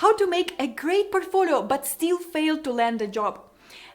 How to make a great portfolio but still fail to land a job.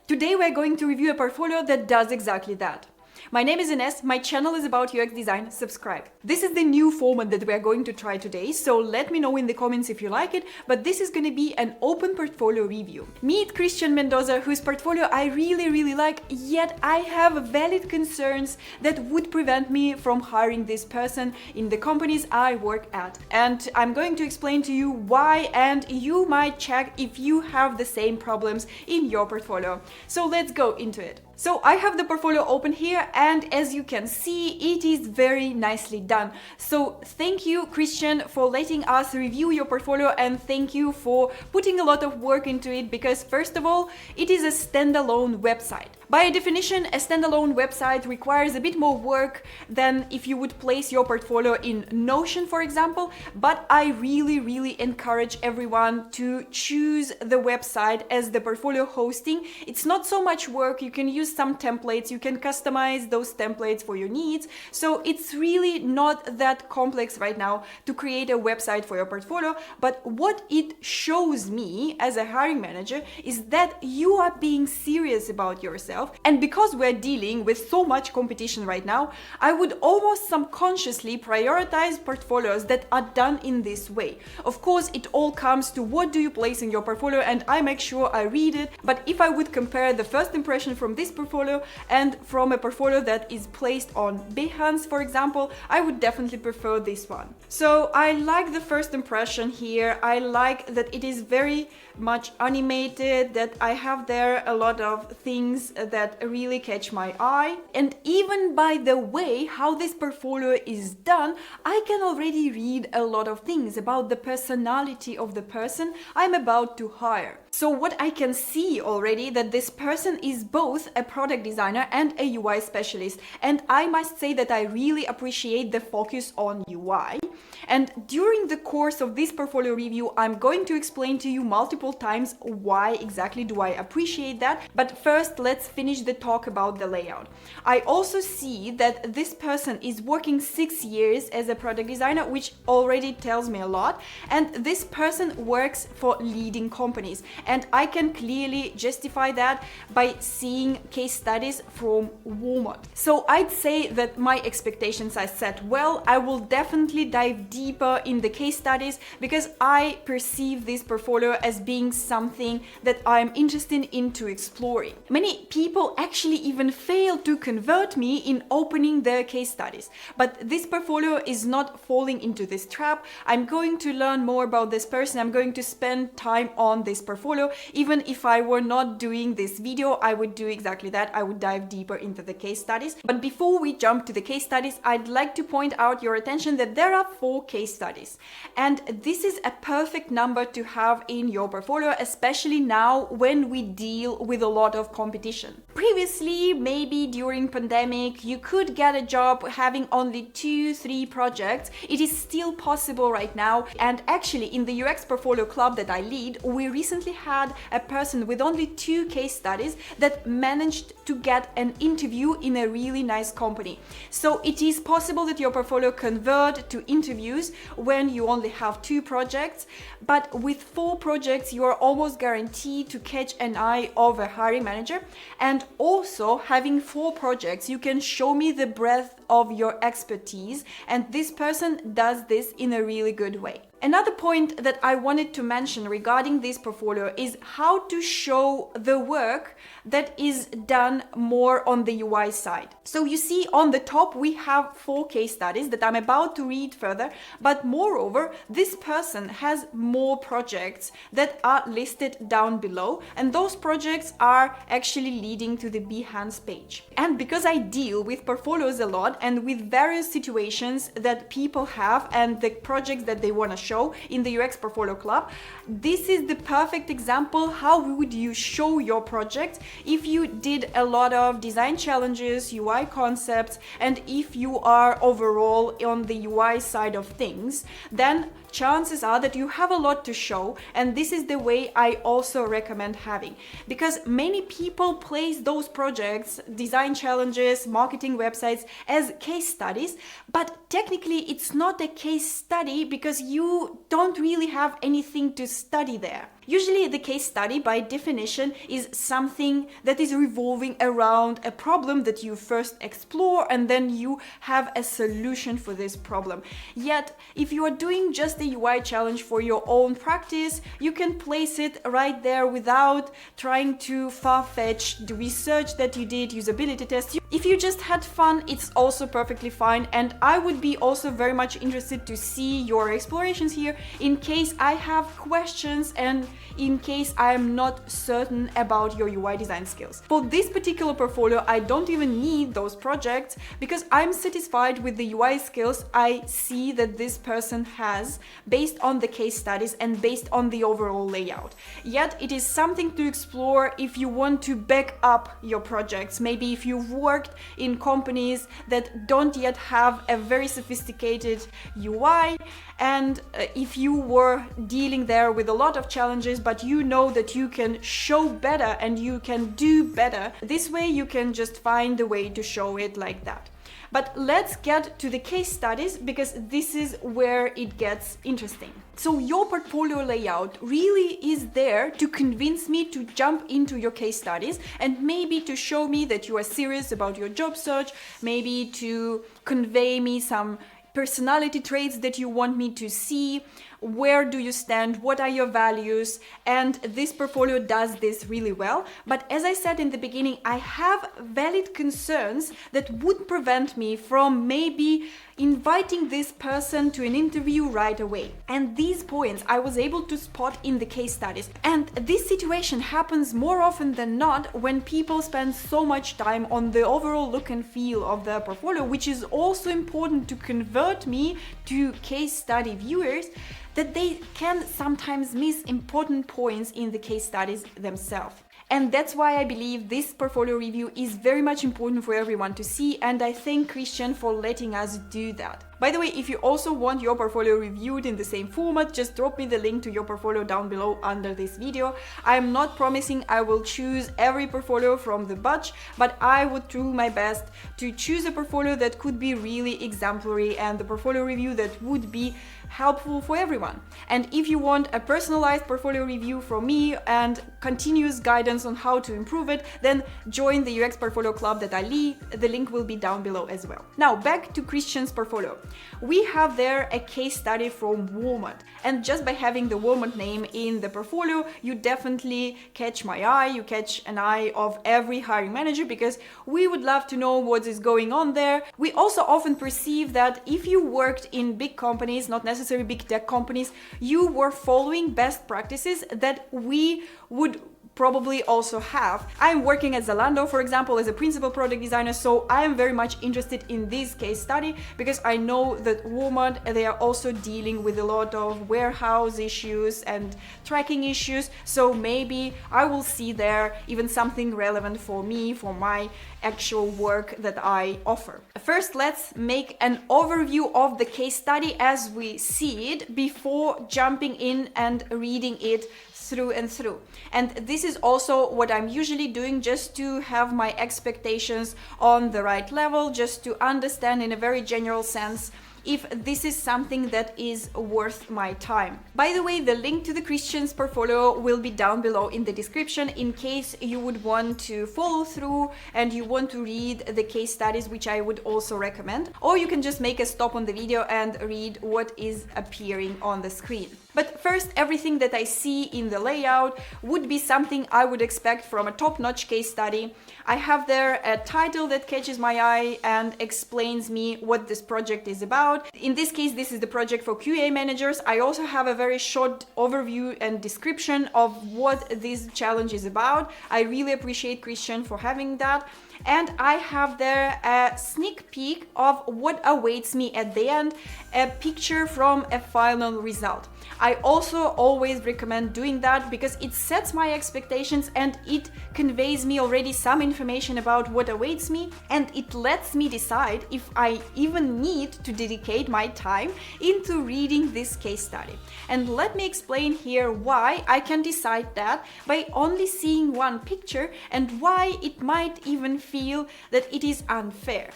Today we're going to review a portfolio that does exactly that. My name is Ines, my channel is about UX design, subscribe. This is the new format that we're going to try today, so let me know in the comments if you like it, but this is going to be an open portfolio review. Meet Christian Mendoza, whose portfolio I really like, yet I have valid concerns that would prevent me from hiring this person in the companies I work at. And I'm going to explain to you why, and you might check if you have the same problems in your portfolio. So let's go into it. So I have the portfolio open here, and as you can see, it is very nicely done. So thank you, Christian, for letting us review your portfolio, and thank you for putting a lot of work into it, because first of all, it is a standalone website. By definition, a standalone website requires a bit more work than if you would place your portfolio in Notion, for example, but I really encourage everyone to choose the website as the portfolio hosting. It's not so much work, you can use some templates, you can customize those templates for your needs, so it's really not that complex right now to create a website for your portfolio. But what it shows me as a hiring manager is that you are being serious about yourself. And because we're dealing with so much competition right now, I would almost subconsciously prioritize portfolios that are done in this way. Of course, it all comes to what do you place in your portfolio, and I make sure I read it. But if I would compare the first impression from this portfolio and from a portfolio that is placed on Behance, for example, I would definitely prefer this one. So I like the first impression here. I like that it is very much animated, that I have there a lot of things that really catch my eye. And even by the way how this portfolio is done, I can already read a lot of things about the personality of the person I'm about to hire. So what I can see already, that this person is both a product designer and a UI specialist. And I must say that I really appreciate the focus on UI. And during the course of this portfolio review, I'm going to explain to you multiple times why exactly do I appreciate that. But first, let's finish the talk about the layout. I also see that this person is working 6 years as a product designer, which already tells me a lot. And this person works for leading companies. And I can clearly justify that by seeing case studies from Walmart. So I'd say that my expectations are set well. I will definitely dive deeper in the case studies because I perceive this portfolio as being something that I'm interested into exploring. Many people actually even fail to convert me in opening their case studies, but this portfolio is not falling into this trap. I'm going to learn more about this person. I'm going to spend time on this portfolio. Even if I were not doing this video, I would do exactly that. I would dive deeper into the case studies. But before we jump to the case studies, I'd like to point out your attention that there are 4 case studies. And this is a perfect number to have in your portfolio, especially now when we deal with a lot of competition. Previously, maybe during pandemic, you could get a job having only 2-3 projects. It is still possible right now. And actually in the UX portfolio club that I lead, we recently had a person with only 2 case studies that managed to get an interview in a really nice company. So it is possible that your portfolio convert to interviews when you only have 2 projects, but with 4 projects you are almost guaranteed to catch an eye of a hiring manager. And also, having 4 projects, you can show me the breadth of your expertise, and this person does this in a really good way. Another point that I wanted to mention regarding this portfolio is how to show the work that is done more on the UI side. So you see on the top we have 4 case studies that I'm about to read further, but moreover this person has more projects that are listed down below, and those projects are actually leading to the Behance page. And because I deal with portfolios a lot and with various situations that people have and the projects that they want to show in the UX Portfolio Club, this is the perfect example how would you show your project if you did a lot of design challenges, UI concepts, and if you are overall on the UI side of things. Then chances are that you have a lot to show, and this is the way I also recommend having, because many people place those projects, design challenges, marketing websites as case studies, but technically it's not a case study because you don't really have anything to study there. Usually the case study by definition is something that is revolving around a problem that you first explore and then you have a solution for this problem. Yet if you are doing just a UI challenge for your own practice, you can place it right there without trying to far-fetch the research that you did, usability tests. If you just had fun, it's also perfectly fine, and I would be also very much interested to see your explorations here in case I have questions and in case I am not certain about your UI design skills. For this particular portfolio, I don't even need those projects because I'm satisfied with the UI skills I see that this person has based on the case studies and based on the overall layout. Yet it is something to explore if you want to back up your projects. Maybe if you've worked in companies that don't yet have a very sophisticated UI, and if you were dealing there with a lot of challenges, but you know that you can show better and you can do better, this way you can just find a way to show it like that. But let's get to the case studies because this is where it gets interesting. So your portfolio layout really is there to convince me to jump into your case studies and maybe to show me that you are serious about your job search, maybe to convey me some personality traits that you want me to see. Where do you stand? What are your values? And this portfolio does this really well. But as I said in the beginning, I have valid concerns that would prevent me from maybe inviting this person to an interview right away. And these points I was able to spot in the case studies. And this situation happens more often than not when people spend so much time on the overall look and feel of their portfolio, which is also important to convert me to case study viewers, that they can sometimes miss important points in the case studies themselves. And that's why I believe this portfolio review is very much important for everyone to see, and I thank Christian for letting us do that. By the way, if you also want your portfolio reviewed in the same format, just drop me the link to your portfolio down below under this video. I am not promising I will choose every portfolio from the bunch, but I would do my best to choose a portfolio that could be really exemplary and the portfolio review that would be helpful for everyone. And if you want a personalized portfolio review from me and continuous guidance on how to improve it, then join the UX Portfolio Club that I lead. The link will be down below as well. Now back to Christian's portfolio. We have there a case study from Walmart, and just by having the Walmart name in the portfolio, you definitely catch my eye, you catch an eye of every hiring manager, because we would love to know what is going on there. We also often perceive that if you worked in big companies, not necessarily big tech companies, you were following best practices that we would probably also have. I'm working at Zalando, for example, as a principal product designer, so I am very much interested in this case study because I know that Walmart, they are also dealing with a lot of warehouse issues and tracking issues, so maybe I will see there even something relevant for me, for my actual work that I offer. First, let's make an overview of the case study as we see it before jumping in and reading it through and through. And this is also what I'm usually doing, just to have my expectations on the right level, just to understand in a very general sense if this is something that is worth my time. By the way, the link to the Christian's portfolio will be down below in the description in case you would want to follow through and you want to read the case studies, which I would also recommend. Or you can just make a stop on the video and read what is appearing on the screen. But first, everything that I see in the layout would be something I would expect from a top-notch case study. I have there a title that catches my eye and explains me what this project is about. In this case, this is the project for QA managers. I also have a very short overview and description of what this challenge is about. I really appreciate Christian for having that. and I have there a sneak peek of what awaits me at the end, a picture from a final result. I also always recommend doing that because it sets my expectations and it conveys me already some information about what awaits me, and it lets me decide if I even need to dedicate my time into reading this case study. And let me explain here why I can decide that by only seeing one picture and why it might even feel that it is unfair.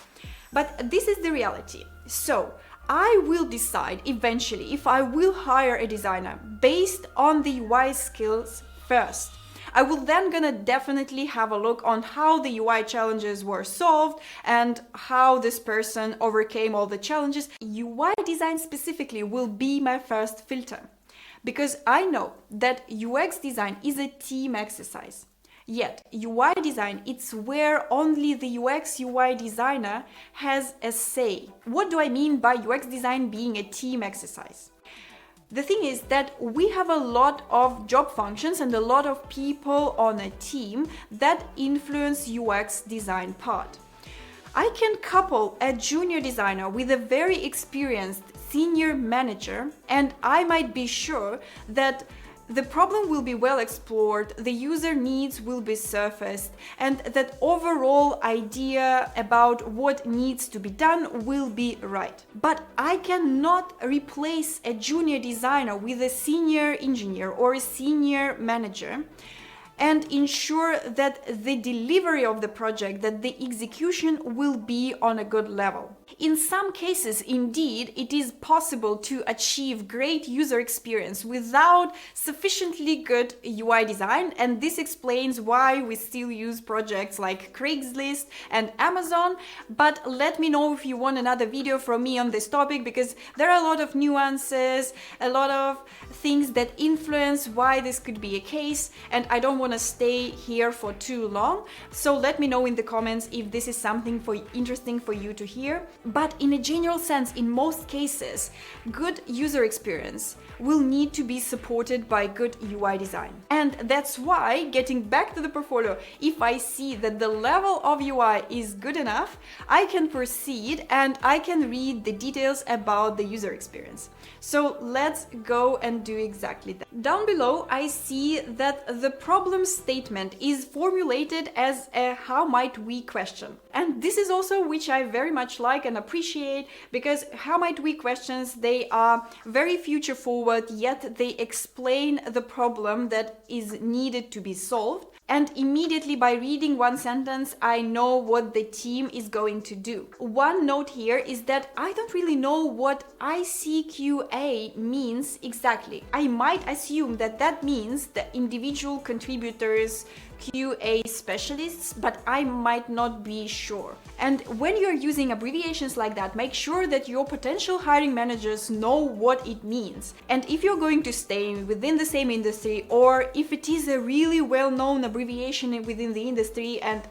But this is the reality. So I will decide eventually if I will hire a designer based on the UI skills first. I will then gonna definitely have a look on how the UI challenges were solved and how this person overcame all the challenges. UI design specifically will be my first filter because I know that UX design is a team exercise. Yet, UI design, it's where only the UX UI designer has a say. What do I mean by UX design being a team exercise? The thing is that we have a lot of job functions and a lot of people on a team that influence UX design part. I can couple a junior designer with a very experienced senior manager, and I might be sure that the problem will be well explored, the user needs will be surfaced, and that overall idea about what needs to be done will be right. But I cannot replace a junior designer with a senior engineer or a senior manager and ensure that the delivery of the project, that the execution will be on a good level. In some cases, indeed, it is possible to achieve great user experience without sufficiently good UI design, and this explains why we still use projects like Craigslist and Amazon. But let me know if you want another video from me on this topic, because there are a lot of nuances, a lot of things that influence why this could be a case, and I don't want to stay here for too long. So let me know in the comments if this is something interesting for you to hear. But in a general sense, in most cases, good user experience will need to be supported by good UI design. And that's why, getting back to the portfolio, if I see that the level of UI is good enough, I can proceed and I can read the details about the user experience. So let's go and do exactly that. Down below, I see that the problem statement is formulated as a how might we question. And this is also which I very much like and appreciate, because how might we questions, they are very future forward, yet they explain the problem that is needed to be solved. And immediately by reading one sentence, I know what the team is going to do. One note here is that I don't really know what ICQA means exactly. I might assume that that means the individual contributors, QA specialists, but I might not be sure. And when you're using abbreviations like that, make sure that your potential hiring managers know what it means. And if you're going to stay within the same industry, or if it is a really well-known abbreviation within the industry and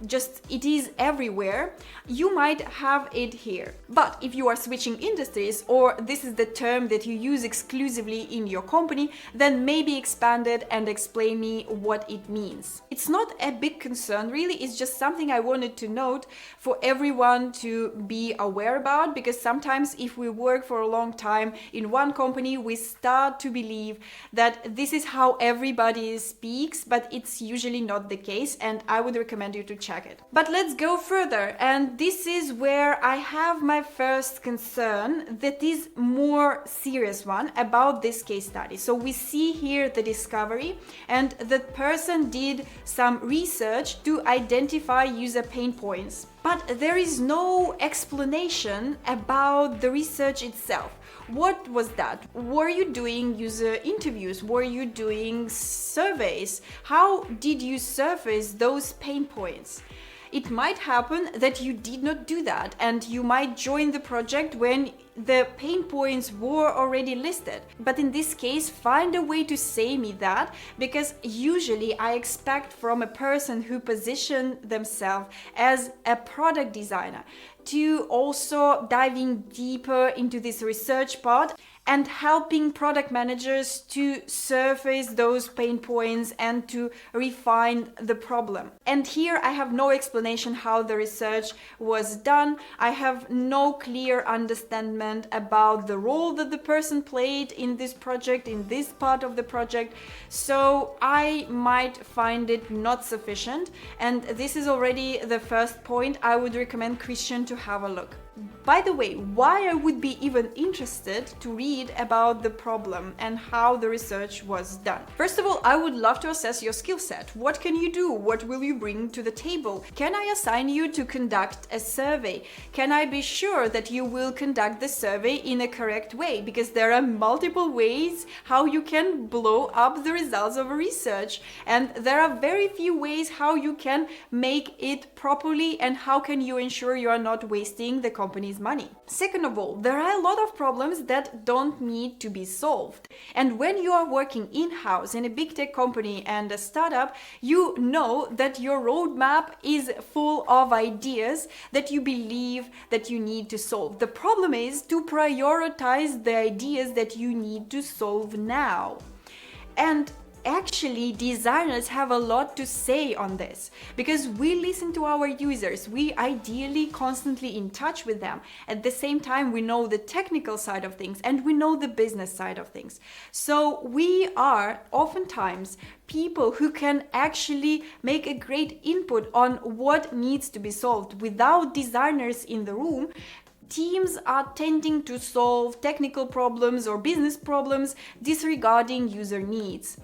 just it is everywhere, you might have it here. But if you are switching industries, or this is the term that you use exclusively in your company, then maybe expand it and explain me what it means. It's not a big concern, really. It's just something I wanted to note for everyone to be aware about, because sometimes if we work for a long time in one company, we start to believe that this is how everybody speaks, but it's usually not the case, and I would recommend you to check it. But let's go further, and this is where I have my first concern, that is more serious one about this case study. So we see here the discovery, and the person did some research to identify user pain points, but there is no explanation about the research itself. What was that? Were you doing user interviews? Were you doing surveys? How did you surface those pain points? It might happen that you did not do that, and you might join the project when the pain points were already listed. But in this case, find a way to say me that, because usually I expect from a person who positions themselves as a product designer to also diving deeper into this research part and helping product managers to surface those pain points and to refine the problem. And here I have no explanation how the research was done. I have no clear understanding about the role that the person played in this project, in this part of the project. So I might find it not sufficient. And this is already the first point. I would recommend Christian to have a look. By the way, why I would be even interested to read about the problem and how the research was done. First of all, I would love to assess your skill set. What can you do? What will you bring to the table? Can I assign you to conduct a survey? Can I be sure that you will conduct the survey in a correct way? Because there are multiple ways how you can blow up the results of a research, and there are very few ways how you can make it properly, and how can you ensure you are not wasting the company's money. Second of all, there are a lot of problems that don't need to be solved. And when you are working in-house in a big tech company and a startup, you know that your roadmap is full of ideas that you believe that you need to solve. The problem is to prioritize the ideas that you need to solve now. And actually, designers have a lot to say on this, because we listen to our users. We ideally constantly in touch with them. At the same time, we know the technical side of things and we know the business side of things. So we are oftentimes people who can actually make a great input on what needs to be solved. Without designers in the room, teams are tending to solve technical problems or business problems disregarding user needs.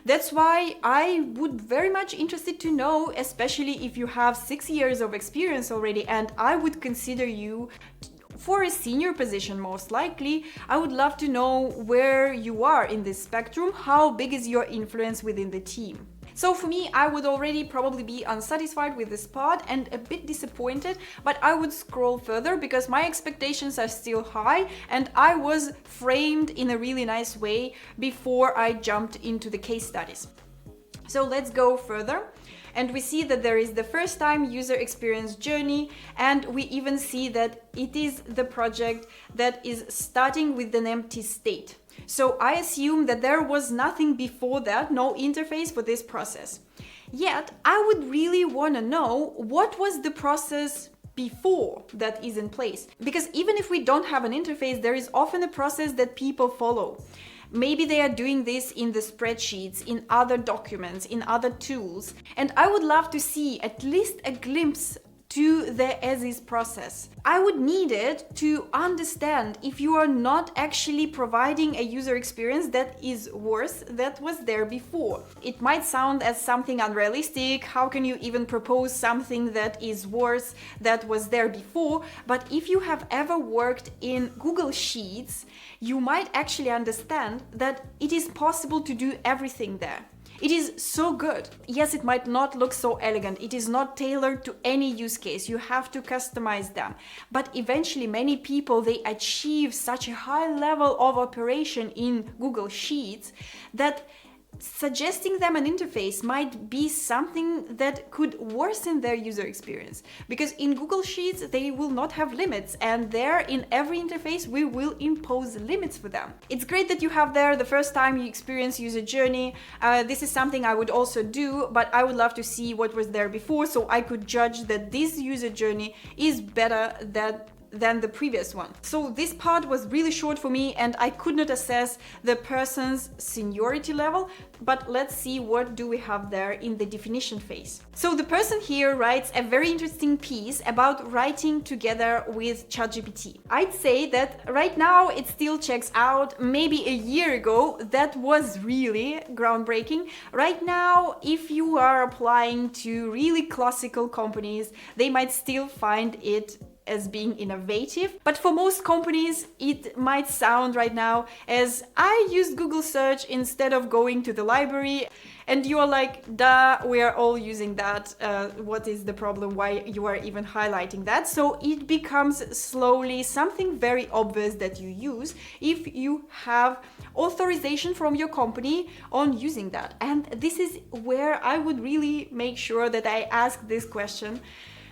That's why I would very much interested to know, especially if you have 6 years of experience already, and I would consider you for a senior position most likely. I would love to know where you are in this spectrum, how big is your influence within the team. So for me, I would already probably be unsatisfied with this part and a bit disappointed, but I would scroll further because my expectations are still high and I was framed in a really nice way before I jumped into the case studies. So let's go further. And we see that there is the first time user experience journey, and we even see that it is the project that is starting with an empty state. So I assume that there was nothing before that, no interface for this process. Yet I would really want to know what was the process before that is in place. Because even if we don't have an interface, there is often a process that people follow. Maybe they are doing this in the spreadsheets, in other documents, in other tools. And I would love to see at least a glimpse to the as-is process. I would need it to understand if you are not actually providing a user experience that is worse that was there before. It might sound as something unrealistic. How can you even propose something that is worse that was there before? But if you have ever worked in Google Sheets, you might actually understand that it is possible to do everything there. It is so good. Yes, it might not look so elegant. It is not tailored to any use case. You have to customize them. But eventually many people, they achieve such a high level of operation in Google Sheets that suggesting them an interface might be something that could worsen their user experience, because in Google Sheets they will not have limits, and there in every interface we will impose limits for them. It's great that you have there the first time you experience user journey. This is something I would also do, but I would love to see what was there before so I could judge that this user journey is better than the previous one. So this part was really short for me and I could not assess the person's seniority level, but let's see what do we have there in the definition phase. So the person here writes a very interesting piece about writing together with ChatGPT. I'd say that right now it still checks out. Maybe a year ago that was really groundbreaking. Right now, if you are applying to really classical companies, they might still find it as being innovative. But for most companies, it might sound right now as I used Google search instead of going to the library. And you are like, duh, we are all using that. What is the problem? Why you are even highlighting that? So it becomes slowly something very obvious that you use if you have authorization from your company on using that. And this is where I would really make sure that I ask this question,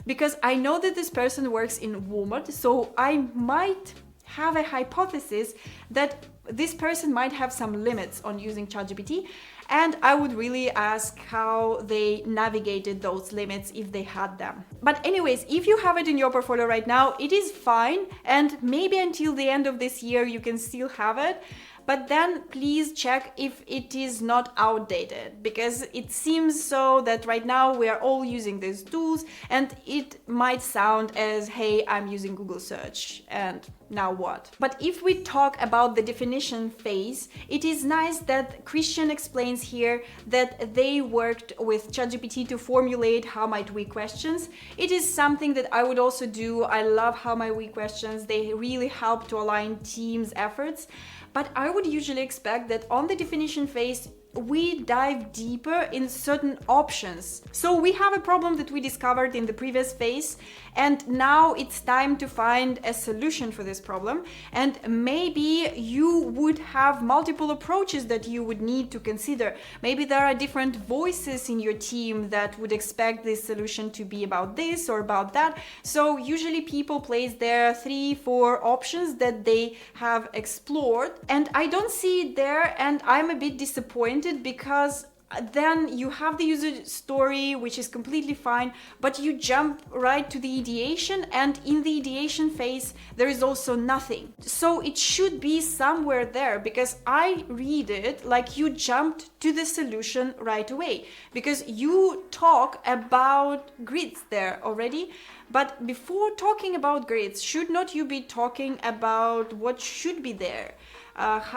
because I know that this person works in Walmart, so I might have a hypothesis that this person might have some limits on using ChatGPT, and I would really ask how they navigated those limits if they had them. But anyways, if you have it in your portfolio right now, it is fine, and maybe until the end of this year you can still have it. But then please check if it is not outdated, because it seems so that right now we are all using these tools and it might sound as, hey, I'm using Google search and now what? But if we talk about the definition phase, it is nice that Christian explains here that they worked with ChatGPT to formulate How Might We questions. It is something that I would also do. I love How Might We questions. They really help to align teams' efforts. But I would usually expect that on the definition phase, we dive deeper in certain options. So we have a problem that we discovered in the previous phase, and now it's time to find a solution for this problem. And maybe you would have multiple approaches that you would need to consider. Maybe there are different voices in your team that would expect this solution to be about this or about that. So usually people place their 3-4 options that they have explored, and I don't see it there, and I'm a bit disappointed because then you have the user story, which is completely fine, but you jump right to the ideation, and in the ideation phase there is also nothing. So it should be somewhere there, because I read it like you jumped to the solution right away, because you talk about grids there already. But before talking about grids, should not you be talking about what should be there?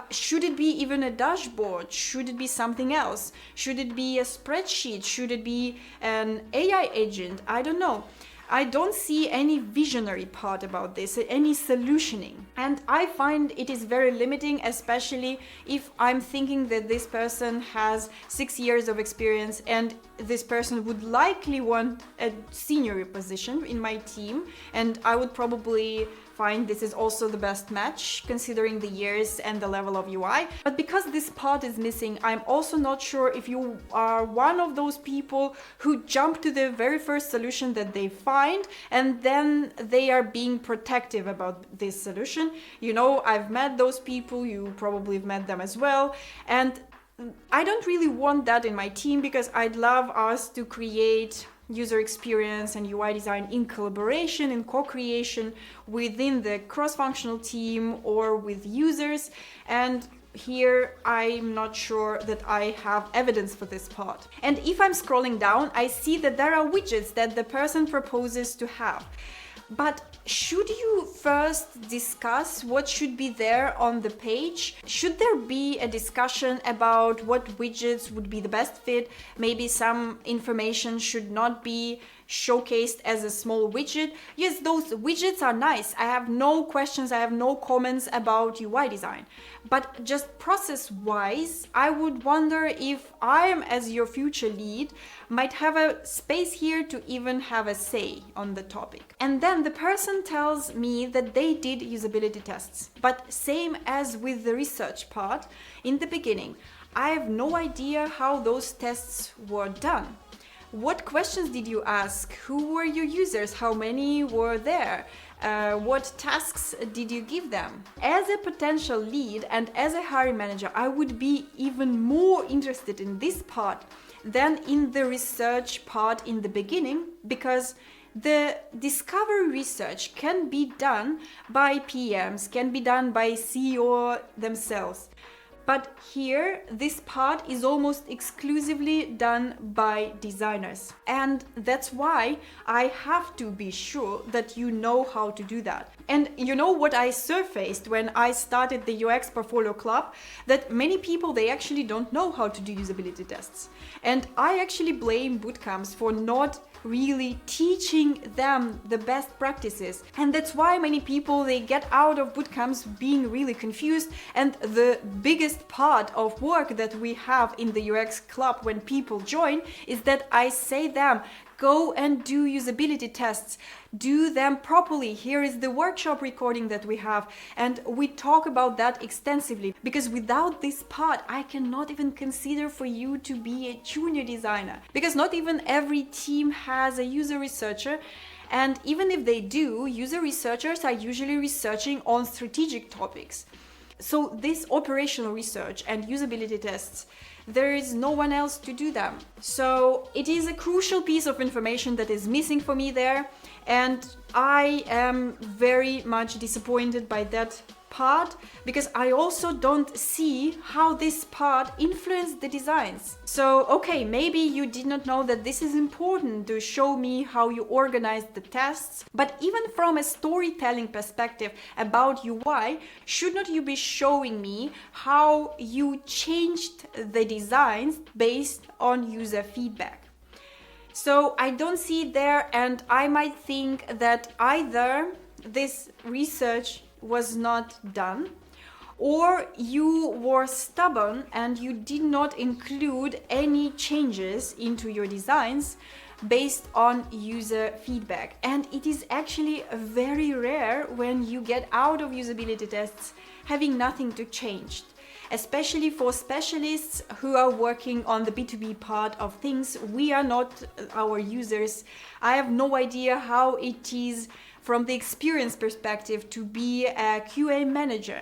Should it be even a dashboard? Should it be something else? Should it be a spreadsheet? Should it be an AI agent? I don't know. I don't see any visionary part about this, any solutioning. And I find it is very limiting, especially if I'm thinking that this person has 6 years of experience and this person would likely want a senior position in my team, and I would probably find this is also the best match considering the years and the level of UI. But because this part is missing, I'm also not sure if you are one of those people who jump to the very first solution that they find and then they are being protective about this solution. You know, I've met those people, you probably have met them as well, and I don't really want that in my team, because I'd love us to create user experience and UI design in collaboration, in co-creation within the cross-functional team or with users. And here I'm not sure that I have evidence for this part. And if I'm scrolling down, I see that there are widgets that the person proposes to have. But should you first discuss what should be there on the page? Should there be a discussion about what widgets would be the best fit? Maybe some information should not be showcased as a small widget. Yes, those widgets are nice. I have no questions, I have no comments about UI design. But just process-wise, I would wonder if I am, as your future lead, might have a space here to even have a say on the topic. And then the person tells me that they did usability tests. But same as with the research part, in the beginning, I have no idea how those tests were done. What questions did you ask? Who were your users? How many were there? What tasks did you give them? As a potential lead and as a hiring manager, I would be even more interested in this part than in the research part in the beginning, because the discovery research can be done by PMs, can be done by CEO themselves. But here, this part is almost exclusively done by designers. And that's why I have to be sure that you know how to do that. And you know what I surfaced when I started the UX Portfolio Club? That many people, they actually don't know how to do usability tests. And I actually blame bootcamps for not really teaching them the best practices. And that's why many people, they get out of bootcamps being really confused. And the biggest part of work that we have in the UX club when people join is that I say them, go and do usability tests, do them properly. Here is the workshop recording that we have, and we talk about that extensively, because without this part I cannot even consider for you to be a junior designer, because not even every team has a user researcher. And even if they do, user researchers are usually researching on strategic topics. So this operational research and usability tests, there is no one else to do them. So it is a crucial piece of information that is missing for me there, and I am very much disappointed by that part, because I also don't see how this part influenced the designs. So okay, maybe you did not know that this is important to show me how you organize the tests, but even from a storytelling perspective about UI, should not you be showing me how you changed the designs based on user feedback? So I don't see it there, and I might think that either this research was not done, or you were stubborn and you did not include any changes into your designs based on user feedback. And it is actually very rare when you get out of usability tests having nothing to change, especially for specialists who are working on the B2B part of things. We are not our users. I have no idea how it is from the experience perspective to be a QA manager.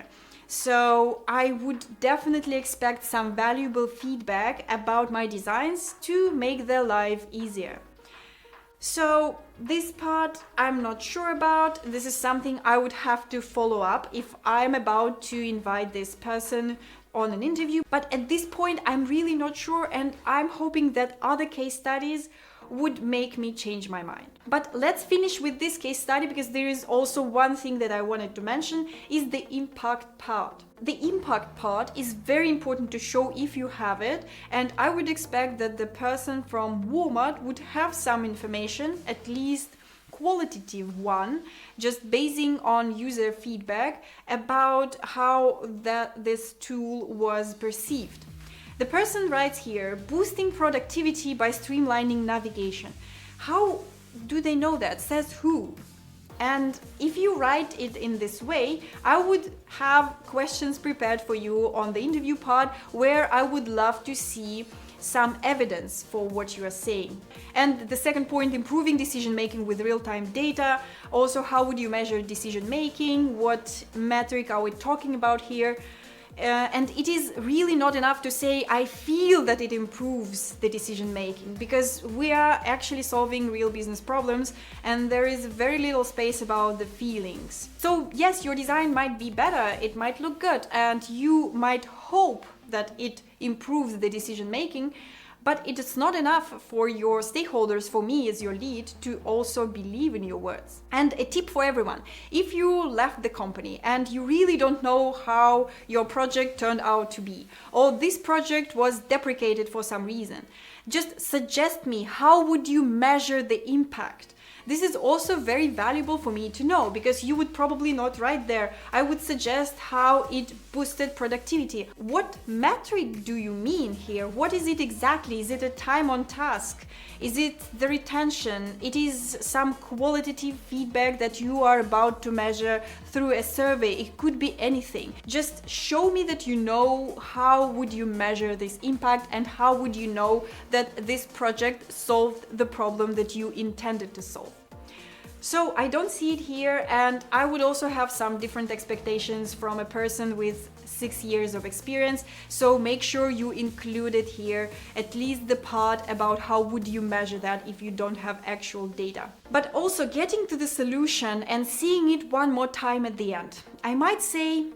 So I would definitely expect some valuable feedback about my designs to make their life easier. So this part I'm not sure about. This is something I would have to follow up if I'm about to invite this person on an interview. But at this point, I'm really not sure, and I'm hoping that other case studies would make me change my mind. But let's finish with this case study, because there is also one thing that I wanted to mention, is the impact part. The impact part is very important to show if you have it, and I would expect that the person from Walmart would have some information, at least qualitative one, just basing on user feedback about how this tool was perceived. The person writes here, boosting productivity by streamlining navigation. How do they know that? Says who? And if you write it in this way, I would have questions prepared for you on the interview part, where I would love to see some evidence for what you are saying. And the second point, improving decision making with real-time data. Also, how would you measure decision making? What metric are we talking about here? And it is really not enough to say, I feel that it improves the decision making, because we are actually solving real business problems and there is very little space about the feelings. So yes, your design might be better, it might look good, and you might hope that it improves the decision making, but it is not enough for your stakeholders, for me as your lead, to also believe in your words. And a tip for everyone: if you left the company and you really don't know how your project turned out to be, or this project was deprecated for some reason, just suggest me how would you measure the impact. This is also very valuable for me to know, because you would probably not write there, I would suggest how it boosted productivity. What metric do you mean here? What is it exactly? Is it a time on task? Is it the retention? It is some qualitative feedback that you are about to measure through a survey. It could be anything. Just show me that you know how would you measure this impact, and how would you know that this project solved the problem that you intended to solve. So I don't see it here, and I would also have some different expectations from a person with 6 years of experience. So make sure you include it here, at least the part about how would you measure that if you don't have actual data. But also getting to the solution and seeing it one more time at the end. I might say,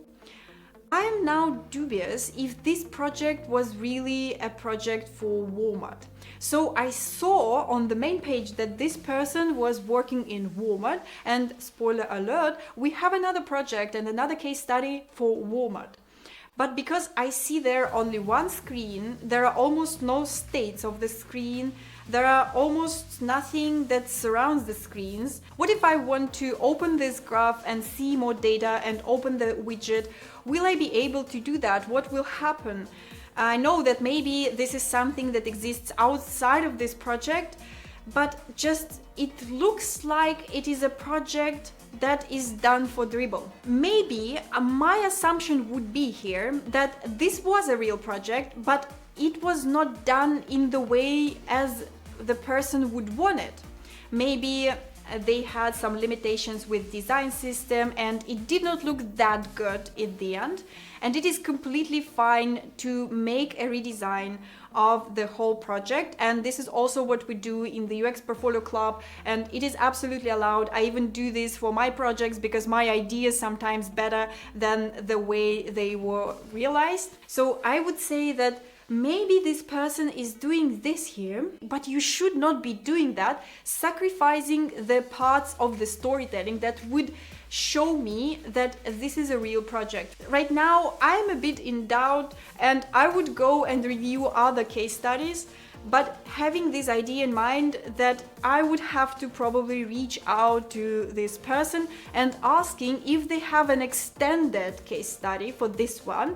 I am now dubious if this project was really a project for Walmart. So I saw on the main page that this person was working in Walmart, and spoiler alert, we have another project and another case study for Walmart. But because I see there only one screen, there are almost no states of the screen, there are almost nothing that surrounds the screens. What if I want to open this graph and see more data and open the widget? Will I be able to do that? What will happen? I know that maybe this is something that exists outside of this project, but just it looks like it is a project that is done for dribble. Maybe my assumption would be here that this was a real project, but it was not done in the way as the person would want it. Maybe they had some limitations with design system and it did not look that good in the end. And it is completely fine to make a redesign of the whole project. And this is also what we do in the UX Portfolio Club. And it is absolutely allowed. I even do this for my projects because my ideas sometimes better than the way they were realized. So I would say that maybe this person is doing this here, but you should not be doing that, sacrificing the parts of the storytelling that would show me that this is a real project. Right now, I'm a bit in doubt and I would go and review other case studies, but having this idea in mind that I would have to probably reach out to this person and asking if they have an extended case study for this one,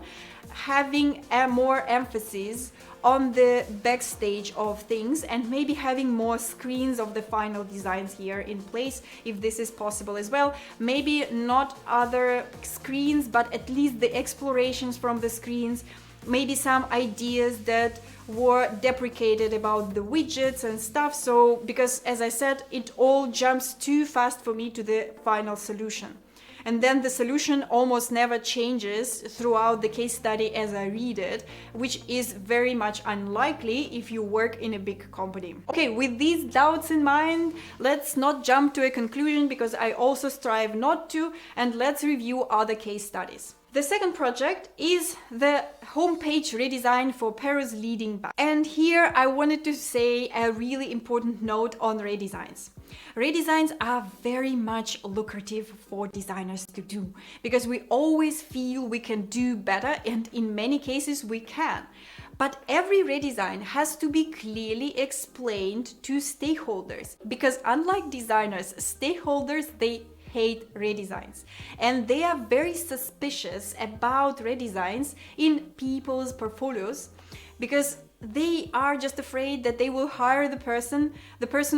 having a more emphasis on the backstage of things and maybe having more screens of the final designs here in place, if this is possible as well. Maybe not other screens, but at least the explorations from the screens, maybe some ideas that were deprecated about the widgets and stuff. So, because as I said, it all jumps too fast for me to the final solution. And then the solution almost never changes throughout the case study as I read it, which is very much unlikely if you work in a big company. Okay, with these doubts in mind, let's not jump to a conclusion because I also strive not to, and let's review other case studies. The second project is the homepage redesign for Peru's leading bank. And here I wanted to say a really important note on redesigns. Redesigns are very much lucrative for designers to do because we always feel we can do better, and in many cases we can. But every redesign has to be clearly explained to stakeholders because unlike designers, stakeholders, they hate redesigns and they are very suspicious about redesigns in people's portfolios because they are just afraid that they will hire the person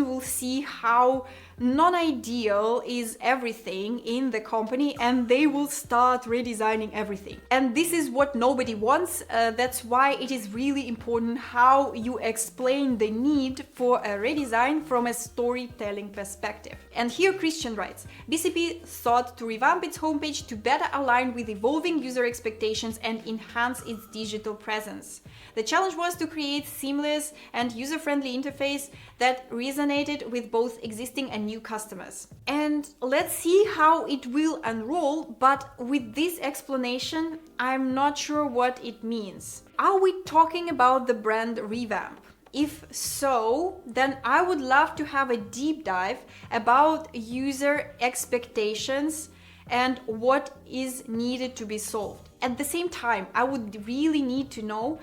will see how non-ideal is everything in the company and they will start redesigning everything. And this is what nobody wants. That's why it is really important how you explain the need for a redesign from a storytelling perspective. And here Christian writes, BCP sought to revamp its homepage to better align with evolving user expectations and enhance its digital presence. The challenge was to create seamless and user-friendly interface that resonated with both existing and new customers. And let's see how it will unroll, but with this explanation, I'm not sure what it means. Are we talking about the brand revamp? If so, then I would love to have a deep dive about user expectations and what is needed to be solved. At the same time, I would really need to know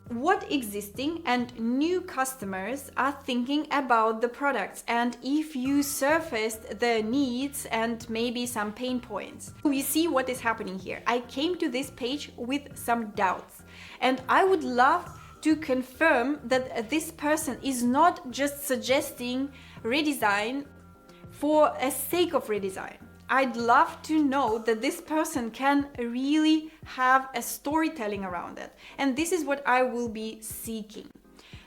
what existing and new customers are thinking about the products and if you surfaced the needs and maybe some pain points. We see what is happening here. I came to this page with some doubts and I would love to confirm that this person is not just suggesting redesign for a sake of redesign. I'd love to know that this person can really have a storytelling around it. And this is what I will be seeking.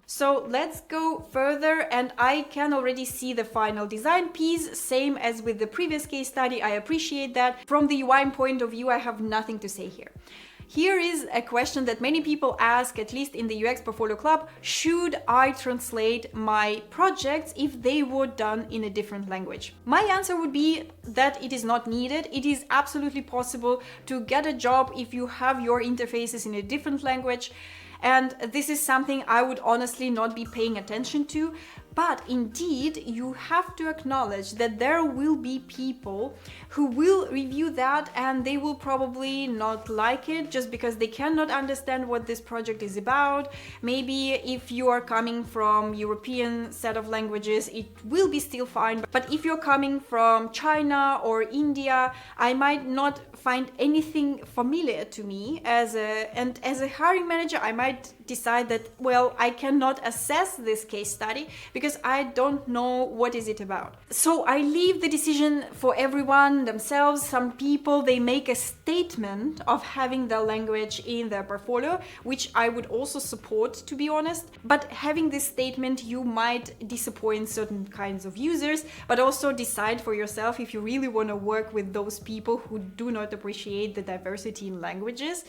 So let's go further, and I can already see the final design piece, same as with the previous case study. I appreciate that. From the UI point of view, I have nothing to say here. Here is a question that many people ask, at least in the UX Portfolio Club. Should I translate my projects if they were done in a different language? My answer would be that it is not needed. It is absolutely possible to get a job if you have your interfaces in a different language. And this is something I would honestly not be paying attention to. But indeed, you have to acknowledge that there will be people who will review that and they will probably not like it just because they cannot understand what this project is about. Maybe if you are coming from European set of languages, it will be still fine. But if you're coming from China or India, I might not find anything familiar to me as a hiring manager. I might decide that, well, I cannot assess this case study because I don't know what is it about. So I leave the decision for everyone themselves. Some people, they make a statement of having their language in their portfolio, which I would also support, to be honest. But having this statement, you might disappoint certain kinds of users, but also decide for yourself if you really want to work with those people who do not appreciate the diversity in languages.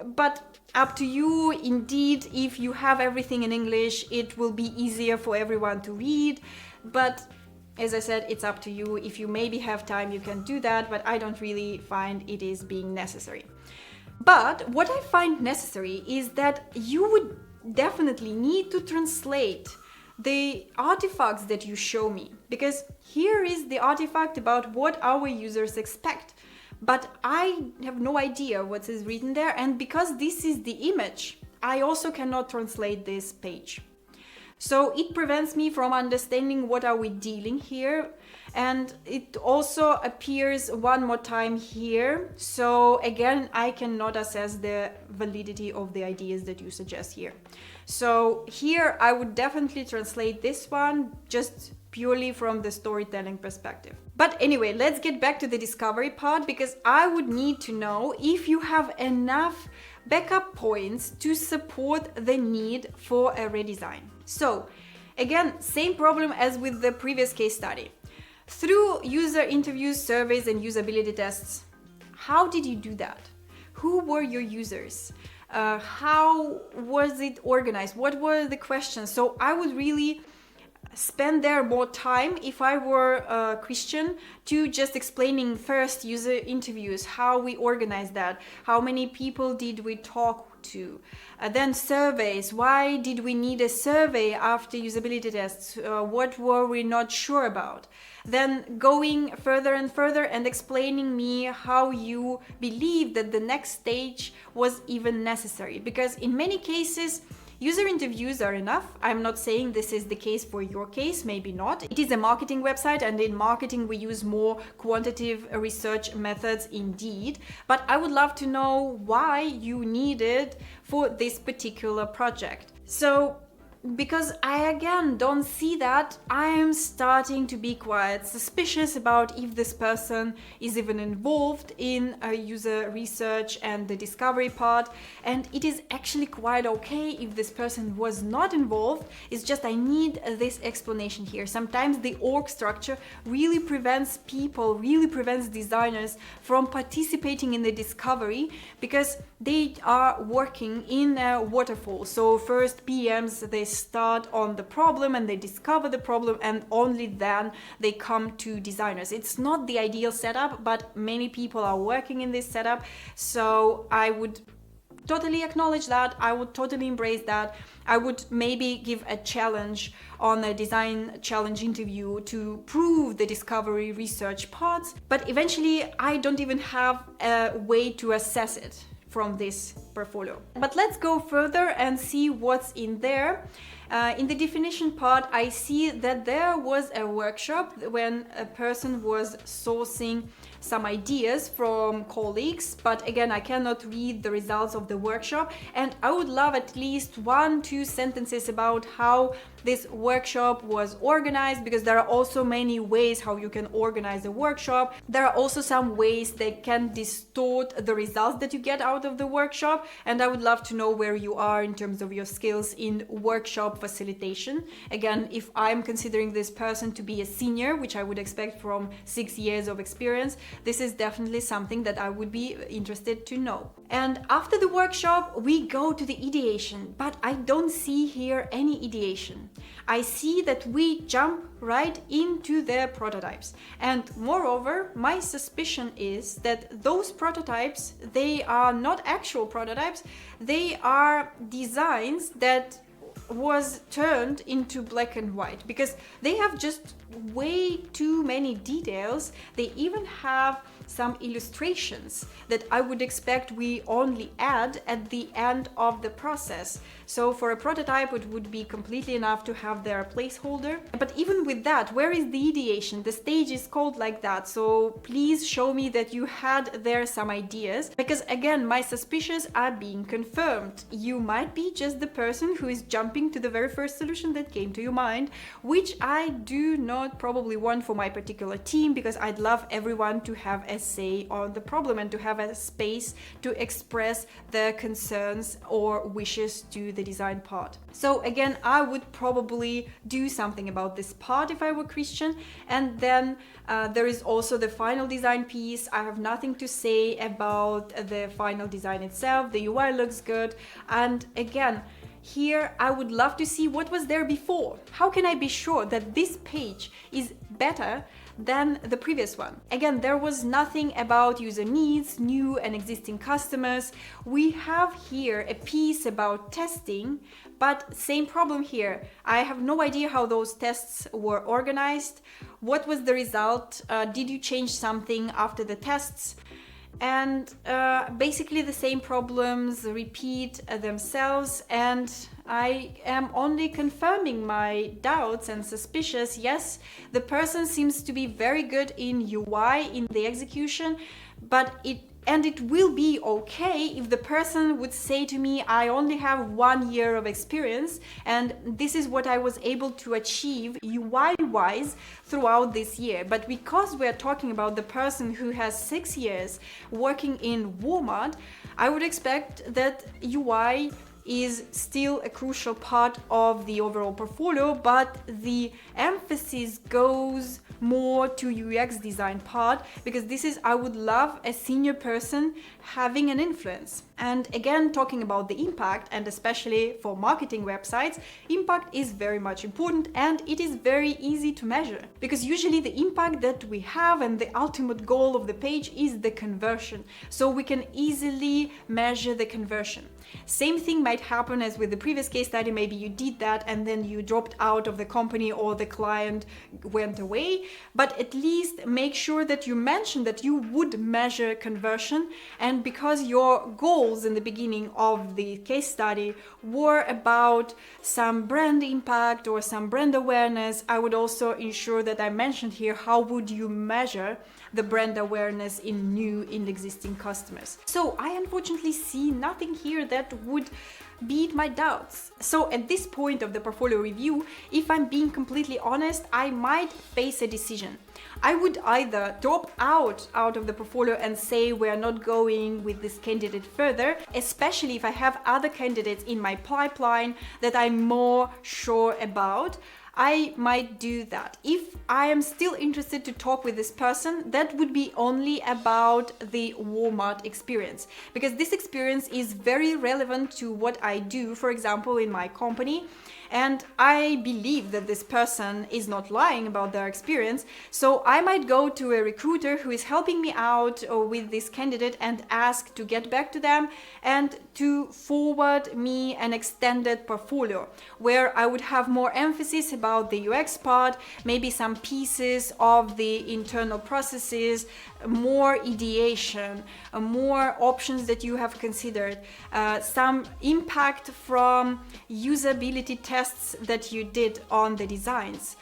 But up to you. Indeed, if you have everything in English, it will be easier for everyone to read. But as I said, it's up to you. If you maybe have time, you can do that, but I don't really find it is being necessary. But what I find necessary is that you would definitely need to translate the artifacts that you show me, because here is the artifact about what our users expect. But I have no idea what is written there, and because this is the image, I also cannot translate this page. So it prevents me from understanding what are we dealing here, and it also appears one more time here. So again, I cannot assess the validity of the ideas that you suggest here. So here I would definitely translate this one just purely from the storytelling perspective. But anyway, let's get back to the discovery part, because I would need to know if you have enough backup points to support the need for a redesign. So again, same problem as with the previous case study. Through user interviews, surveys, and usability tests, how did you do that? Who were your users? How was it organized? What were the questions? So I would really spend there more time if I were a Christian to just explaining first user interviews, how we organize that, how many people did we talk to, then surveys, why did we need a survey after usability tests, what were we not sure about, then going further and further and explaining me how you believe that the next stage was even necessary, because in many cases user interviews are enough. I'm not saying this is the case for your case, maybe not. It is a marketing website, and in marketing we use more quantitative research methods indeed. But I would love to know why you need it for this particular project. So because I again don't see that, I am starting to be quite suspicious about if this person is even involved in user research and the discovery part. And it is actually quite okay if this person was not involved. It's just I need this explanation here. Sometimes the org structure really prevents people, really prevents designers from participating in the discovery, because they are working in a waterfall. So first PMs, they start on the problem and they discover the problem, and only then they come to designers. It's not the ideal setup, but many people are working in this setup. So I would totally acknowledge that. I would totally embrace that. I would maybe give a challenge on a design challenge interview to prove the discovery research parts, but eventually I don't even have a way to assess it from this portfolio. But let's go further and see what's in there. In the definition part, I see that there was a workshop when a person was sourcing some ideas from colleagues, but again, I cannot read the results of the workshop, and I would love at least 1-2 sentences about how this workshop was organized, because there are also many ways how you can organize a workshop. There are also some ways that can distort the results that you get out of the workshop, and I would love to know where you are in terms of your skills in workshop facilitation. Again, if I'm considering this person to be a senior, which I would expect from 6 years of experience, this is definitely something that I would be interested to know. And after the workshop, we go to the ideation, but I don't see here any ideation. I see that we jump right into the prototypes. And moreover, my suspicion is that those prototypes, they are not actual prototypes, they are designs that was turned into black and white, because they have just way too many details. They even have some illustrations that I would expect we only add at the end of the process. So for a prototype, it would be completely enough to have their placeholder. But even with that, where is the ideation? The stage is called like that. So please show me that you had there some ideas, because again, my suspicions are being confirmed. You might be just the person who is jumping to the very first solution that came to your mind, which I do not probably want for my particular team, because I'd love everyone to have a say on the problem and to have a space to express their concerns or wishes to the design part. So again, I would probably do something about this part if I were Christian. And then there is also the final design piece. I have nothing to say about the final design itself. The UI looks good. And again, here I would love to see what was there before. How can I be sure that this page is better than the previous one? Again, there was nothing about user needs, new and existing customers. We have here a piece about testing, but same problem here. I have no idea how those tests were organized. What was the result? Did you change something after the tests? And basically the same problems repeat themselves, and I am only confirming my doubts and suspicions. Yes, the person seems to be very good in UI, in the execution, but it will be okay if the person would say to me, I only have 1 year of experience and this is what I was able to achieve UI-wise throughout this year. But because we're talking about the person who has 6 years working in Walmart, I would expect that UI is still a crucial part of the overall portfolio, but the emphasis goes more to UX design part, because this is, I would love a senior person having an influence. And again, talking about the impact, and especially for marketing websites, impact is very much important and it is very easy to measure, because usually the impact that we have and the ultimate goal of the page is the conversion. So we can easily measure the conversion. Same thing might happen as with the previous case study. Maybe you did that and then you dropped out of the company or the client went away, but at least make sure that you mention that you would measure conversion. And because your goals in the beginning of the case study were about some brand impact or some brand awareness, I would also ensure that I mentioned here how would you measure the brand awareness in new and existing customers. So I unfortunately see nothing here that would beat my doubts. So at this point of the portfolio review, if I'm being completely honest, I might face a decision. I would either drop out of the portfolio and say we're not going with this candidate further, especially if I have other candidates in my pipeline that I'm more sure about. I might do that. If I am still interested to talk with this person, that would be only about the Walmart experience, because this experience is very relevant to what I do, for example, in my company. And I believe that this person is not lying about their experience. So I might go to a recruiter who is helping me out with this candidate and ask to get back to them and to forward me an extended portfolio where I would have more emphasis about the UX part, maybe some pieces of the internal processes, more ideation, more options that you have considered, some impact from usability tests that you did on the designs.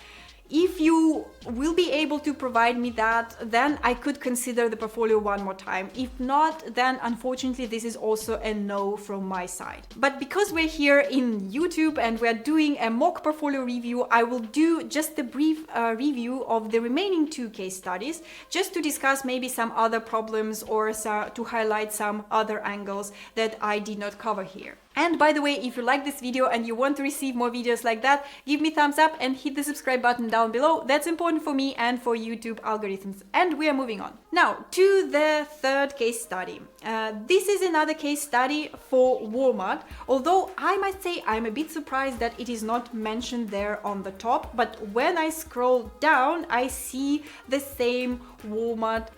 If you will be able to provide me that, then I could consider the portfolio one more time. If not, then unfortunately this is also a no from my side. But because we're here in YouTube and we're doing a mock portfolio review, I will do just a brief review of the remaining 2 case studies, just to discuss maybe some other problems or to highlight some other angles that I did not cover here. And by the way, if you like this video and you want to receive more videos like that, give me thumbs up and hit the subscribe button down below. That's important for me and for YouTube algorithms. And we are moving on. Now to the 3rd case study. This is another case study for Walmart, although I might say I'm a bit surprised that it is not mentioned there on the top, but when I scroll down, I see the same Walmart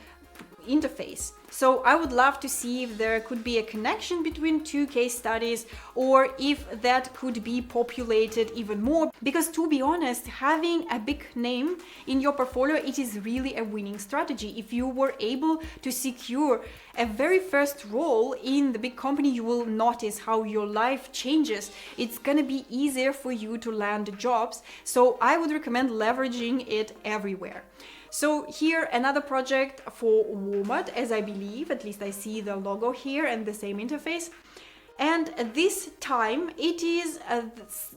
interface. So I would love to see if there could be a connection between two case studies, or if that could be populated even more. Because to be honest, having a big name in your portfolio, it is really a winning strategy. If you were able to secure a very first role in the big company, you will notice how your life changes. It's gonna be easier for you to land jobs. So I would recommend leveraging it everywhere. So here another project for Walmart, as I believe, at least I see the logo here and the same interface. And this time it is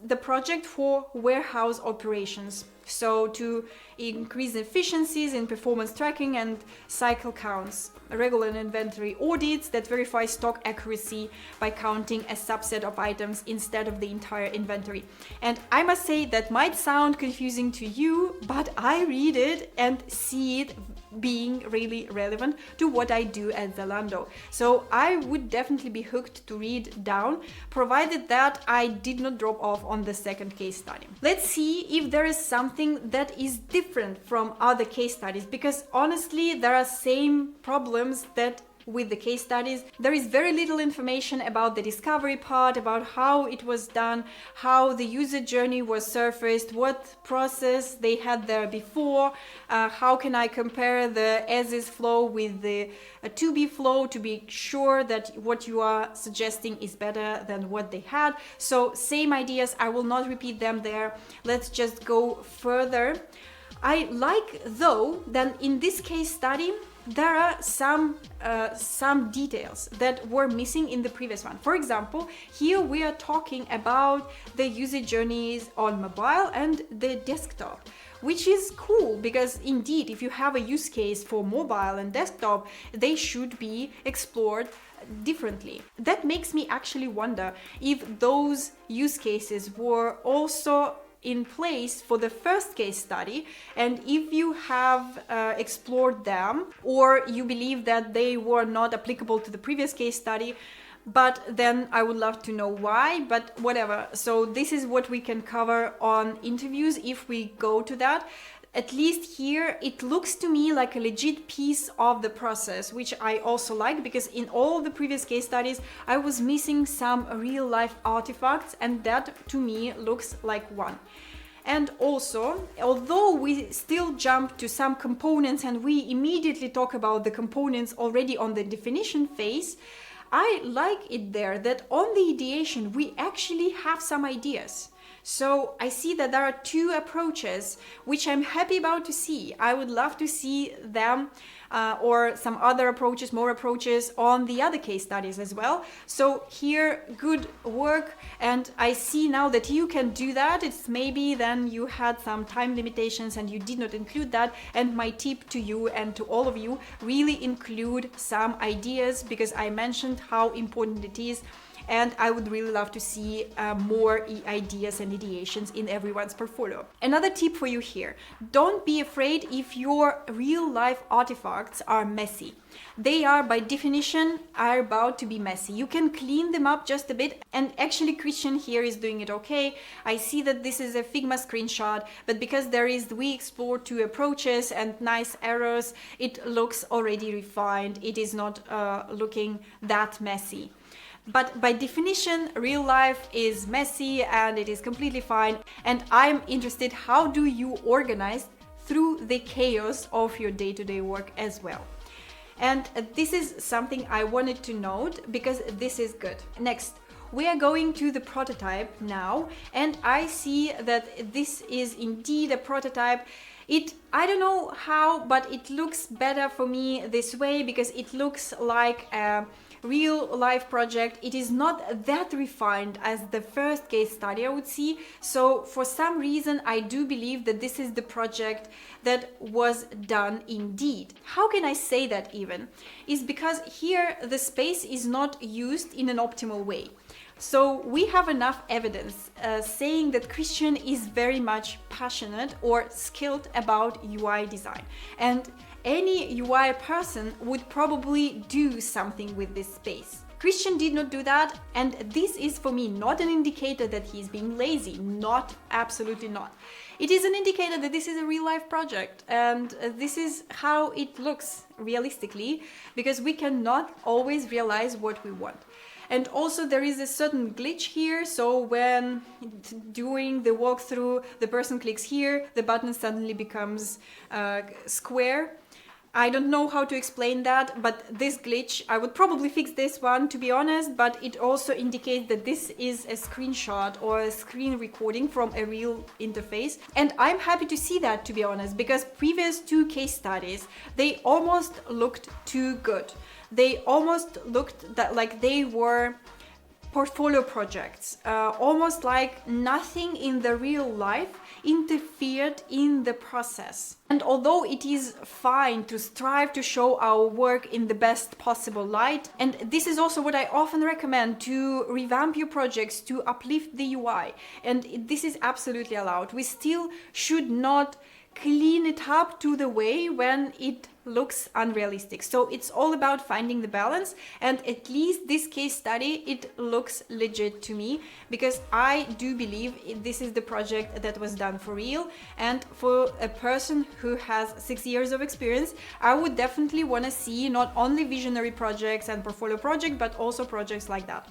the project for warehouse operations. So to increase efficiencies in performance tracking and cycle counts, regular inventory audits that verify stock accuracy by counting a subset of items instead of the entire inventory. And I must say that might sound confusing to you, but I read it and see it being really relevant to what I do at Zalando. So I would definitely be hooked to read down, provided that I did not drop off on the second case study. Let's see if there is something that is different from other case studies, because honestly there are same problems that with the case studies. There is very little information about the discovery part, about how it was done, how the user journey was surfaced, what process they had there before, how can I compare the as-is flow with the to-be flow to be sure that what you are suggesting is better than what they had. So same ideas, I will not repeat them there. Let's just go further. I like though that in this case study there are some details that were missing in the previous one. For example, here we are talking about the user journeys on mobile and the desktop, which is cool because indeed, if you have a use case for mobile and desktop, they should be explored differently. That makes me actually wonder if those use cases were also in place for the first case study, and if you have explored them, or you believe that they were not applicable to the previous case study, but then I would love to know why, but whatever. So this is what we can cover on interviews if we go to that. At least here, it looks to me like a legit piece of the process, which I also like, because in all the previous case studies, I was missing some real life artifacts, and that to me looks like one. And also, although we still jump to some components and we immediately talk about the components already on the definition phase, I like it there that on the ideation, we actually have some ideas. So I see that there are two approaches, which I'm happy about to see. I would love to see them or some other approaches, more approaches on the other case studies as well. So here, good work. And I see now that you can do that. It's maybe then you had some time limitations and you did not include that. And my tip to you and to all of you, really include some ideas, because I mentioned how important it is. And I would really love to see more ideas and ideations in everyone's portfolio. Another tip for you here: don't be afraid if your real life artifacts are messy. They are by definition are about to be messy. You can clean them up just a bit, and actually Christian here is doing it okay. I see that this is a Figma screenshot, but because there is we explore two approaches and nice arrows, it looks already refined. It is not looking that messy. But by definition, real life is messy and it is completely fine. And I'm interested, how do you organize through the chaos of your day-to-day work as well? And this is something I wanted to note because this is good. Next, we are going to the prototype now, and I see that this is indeed a prototype. I don't know how, but it looks better for me this way because it looks like a real life project. It is not that refined as the first case study I would see. So for some reason, I do believe that this is the project that was done indeed. How can I say that even? Is because here the space is not used in an optimal way. So we have enough evidence saying that Christian is very much passionate or skilled about UI design. And any UI person would probably do something with this space. Christian did not do that, and this is for me not an indicator that he's being lazy, absolutely not. It is an indicator that this is a real life project, and this is how it looks realistically, because we cannot always realize what we want. And also there is a certain glitch here, so when doing the walkthrough, the person clicks here, the button suddenly becomes square. I don't know how to explain that, but this glitch, I would probably fix this one, to be honest, but it also indicates that this is a screenshot or a screen recording from a real interface. And I'm happy to see that, to be honest, because previous two case studies, they almost looked too good. They almost looked like they were portfolio projects, almost like nothing in the real life interfered in the process. And although it is fine to strive to show our work in the best possible light, and this is also what I often recommend, to revamp your projects, to uplift the UI, and this is absolutely allowed, we still should not clean it up to the way when it looks unrealistic. So it's all about finding the balance, and at least this case study, it looks legit to me, because I do believe this is the project that was done for real. And for a person who has 6 years of experience, I would definitely want to see not only visionary projects and portfolio projects, but also projects like that.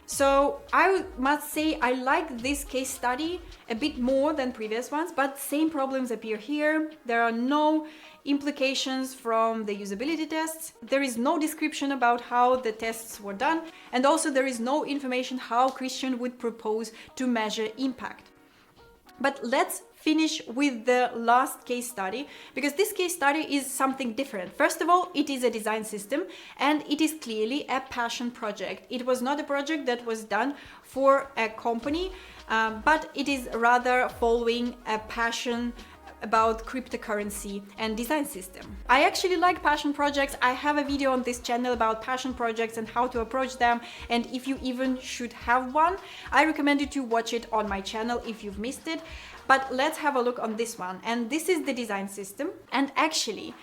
So I must say I like this case study a bit more than previous ones, but same problems appear here. There are no implications from the usability tests. There is no description about how the tests were done, and also there is no information how Christian would propose to measure impact. But let's finish with the last case study, because this case study is something different. First of all, it is a design system, and it is clearly a passion project. It was not a project that was done for a company, but it is rather following a passion about cryptocurrency and design system. I actually like passion projects. I have a video on this channel about passion projects and how to approach them, and if you even should have one, I recommend you to watch it on my channel if you've missed it. But let's have a look on this one, and this is the design system. And actually,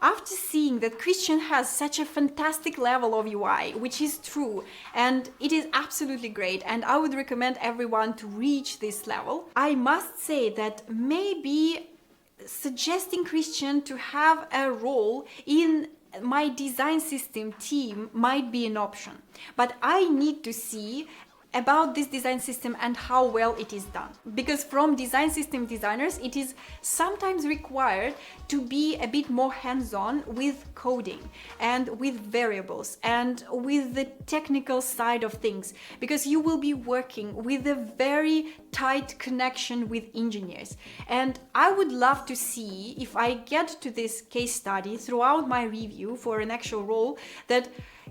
after seeing that Christian has such a fantastic level of UI, which is true, and it is absolutely great, and I would recommend everyone to reach this level, I must say that maybe suggesting Christian to have a role in my design system team might be an option. But I need to see about this design system and how well it is done, because from design system designers it is sometimes required to be a bit more hands-on with coding and with variables and with the technical side of things, because you will be working with a very tight connection with engineers. And I would love to see, if I get to this case study throughout my review for an actual role, that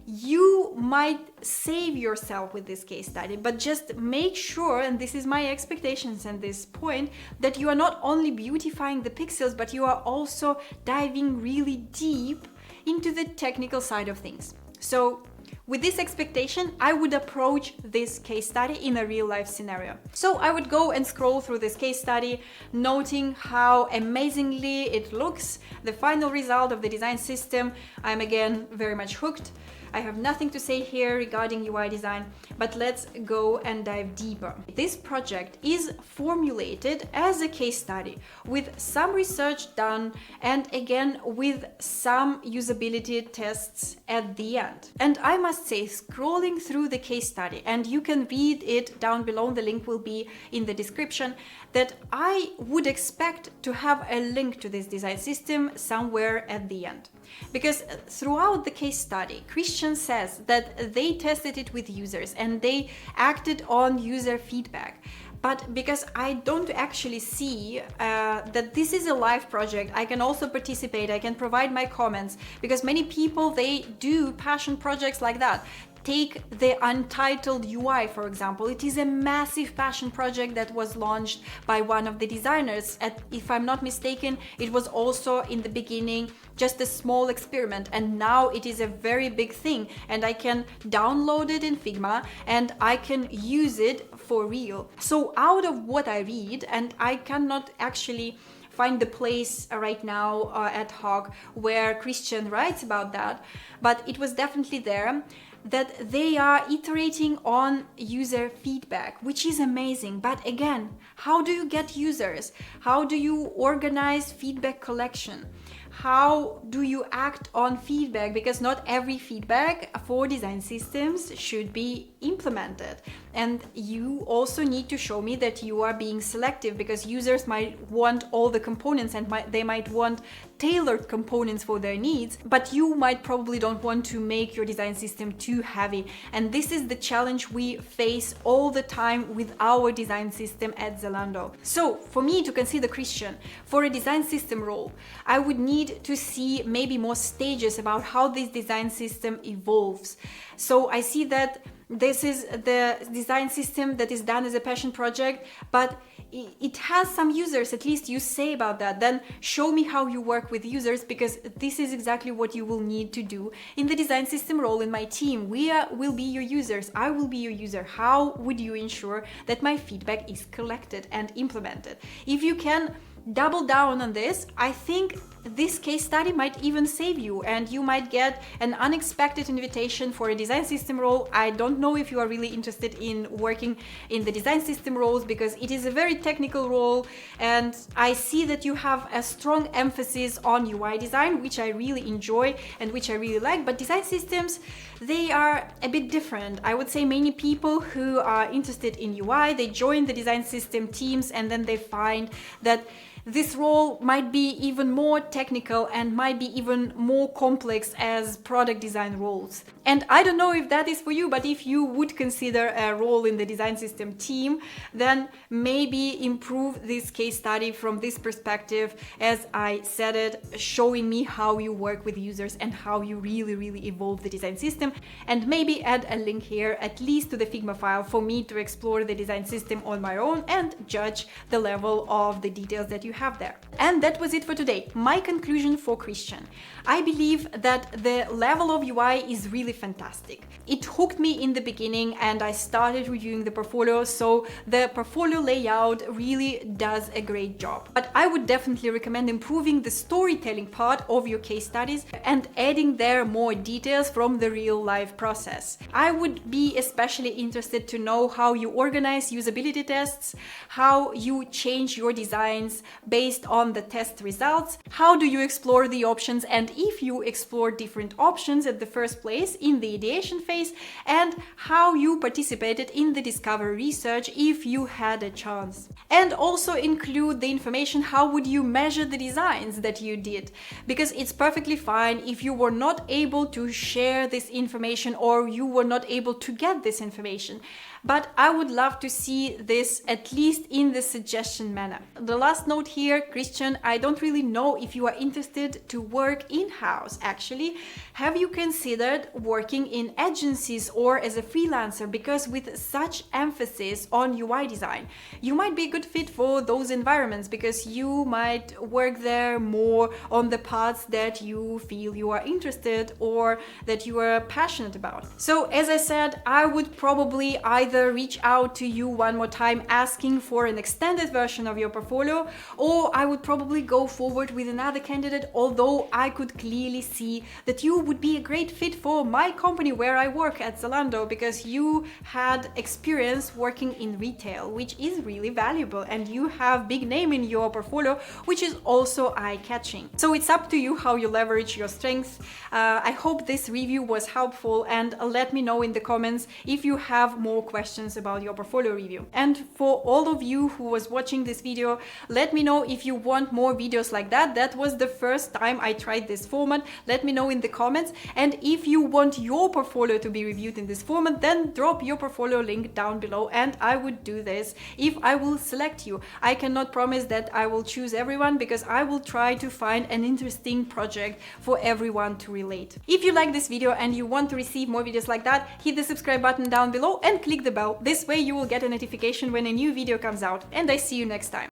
you might save yourself with this case study, but just make sure, and this is my expectations at this point, that you are not only beautifying the pixels, but you are also diving really deep into the technical side of things. So with this expectation, I would approach this case study in a real life scenario. So I would go and scroll through this case study, noting how amazingly it looks, the final result of the design system. I'm again very much hooked. I have nothing to say here regarding UI design, but let's go and dive deeper. This project is formulated as a case study with some research done, and again with some usability tests at the end. And I must say, scrolling through the case study, and you can read it down below, the link will be in the description, that I would expect to have a link to this design system somewhere at the end. Because throughout the case study, Christian says that they tested it with users and they acted on user feedback. But because I don't actually see that this is a live project, I can also participate, I can provide my comments, because many people, they do passion projects like that. Take the Untitled UI, for example. It is a massive passion project that was launched by one of the designers. If I'm not mistaken, it was also in the beginning just a small experiment, and now it is a very big thing, and I can download it in Figma and I can use it for real. So out of what I read, and I cannot actually find the place right now ad hoc where Christian writes about that, but it was definitely there. that they are iterating on user feedback, which is amazing. But again, how do you get users? How do you organize feedback collection? How do you act on feedback? Because not every feedback for design systems should be implemented. And you also need to show me that you are being selective, because users might want all the components and they might want tailored components for their needs, but you might probably don't want to make your design system too heavy. And this is the challenge we face all the time with our design system at Zalando. So for me to consider Christian for a design system role, I would need to see maybe more stages about how this design system evolves. So I see that this is the design system that is done as a passion project, but it has some users, at least you say about that. Then show me how you work with users, because this is exactly what you will need to do in the design system role in my team. We will be your users. I will be your user. How would you ensure that my feedback is collected and implemented? If you can double down on this, I think this case study might even save you, and you might get an unexpected invitation for a design system role. I don't know if you are really interested in working in the design system roles, because it is a very technical role, and I see that you have a strong emphasis on UI design, which I really enjoy and which I really like. But design systems, they are a bit different. I would say many people who are interested in UI, they join the design system teams, and then they find that this role might be even more technical and might be even more complex as product design roles. And I don't know if that is for you, but if you would consider a role in the design system team, then maybe improve this case study from this perspective, as I said it, showing me how you work with users and how you really evolve the design system. And maybe add a link here, at least to the Figma file, for me to explore the design system on my own and judge the level of the details that you have there. And that was it for today. My conclusion for Christian. I believe that the level of UI is really fantastic. It hooked me in the beginning and I started reviewing the portfolio, so the portfolio layout really does a great job. But I would definitely recommend improving the storytelling part of your case studies and adding there more details from the real life process. I would be especially interested to know how you organize usability tests, how you change your designs based on the test results, how do you explore the options, and if you explore different options at the first place in the ideation phase, and how you participated in the discovery research if you had a chance. And also include the information how would you measure the designs that you did, because it's perfectly fine if you were not able to share this information or you were not able to get this information. But I would love to see this at least in the suggestion manner. The last note here, Christian, I don't really know if you are interested to work in-house actually. Have you considered working in agencies or as a freelancer? Because with such emphasis on UI design, you might be a good fit for those environments, because you might work there more on the parts that you feel you are interested or that you are passionate about. So as I said, I would probably either reach out to you one more time asking for an extended version of your portfolio, or I would probably go forward with another candidate, although I could clearly see that you would be a great fit for my company where I work at Zalando, because you had experience working in retail, which is really valuable, and you have big name in your portfolio, which is also eye-catching. So it's up to you how you leverage your strengths. I hope this review was helpful, and let me know in the comments if you have more questions about your portfolio review. And for all of you who was watching this video, let me know if you want more videos like that. That was the first time I tried this format. Let me know in the comments. And if you want your portfolio to be reviewed in this format, then drop your portfolio link down below and I would do this if I will select you. I cannot promise that I will choose everyone, because I will try to find an interesting project for everyone to relate. If you like this video and you want to receive more videos like that, hit the subscribe button down below and click the bell. This way you will get a notification when a new video comes out, and I see you next time.